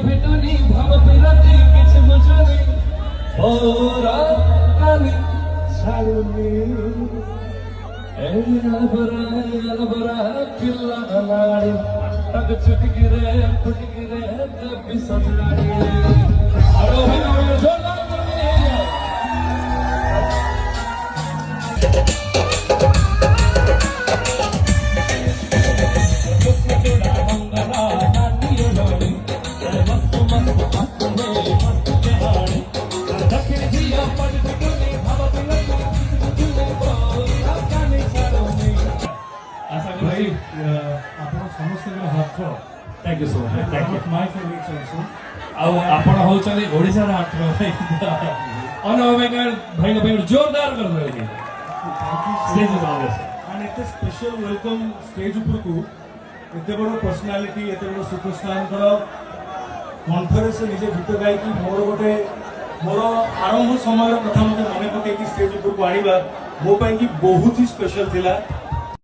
पिटुनी भाव पिरती किछ बुझुनी ओरा कानी छाड़ुनी अलबरा किल्ला अनाड़ी तक चुटकी रे तब सजनाड़ी अरो है जोड़ा Thank you so much. Thank you. My favorites also. आपण होचले ओडिसा रा आत्मा अनअवेगर भाई भाई जोरदार कर दो ये स्टेज पे आवे And it is special welcome stage ऊपर को एते बड़ पर्सनालिटी एते बड़ सुपरस्टार कर कॉन्फ्रेंस निजे गीत गाई कि मोर गोटे मोर आरंभ समय कथा मते मने पके कि स्टेज ऊपर को आइबा मो पई कि बहुत ही स्पेशल थिला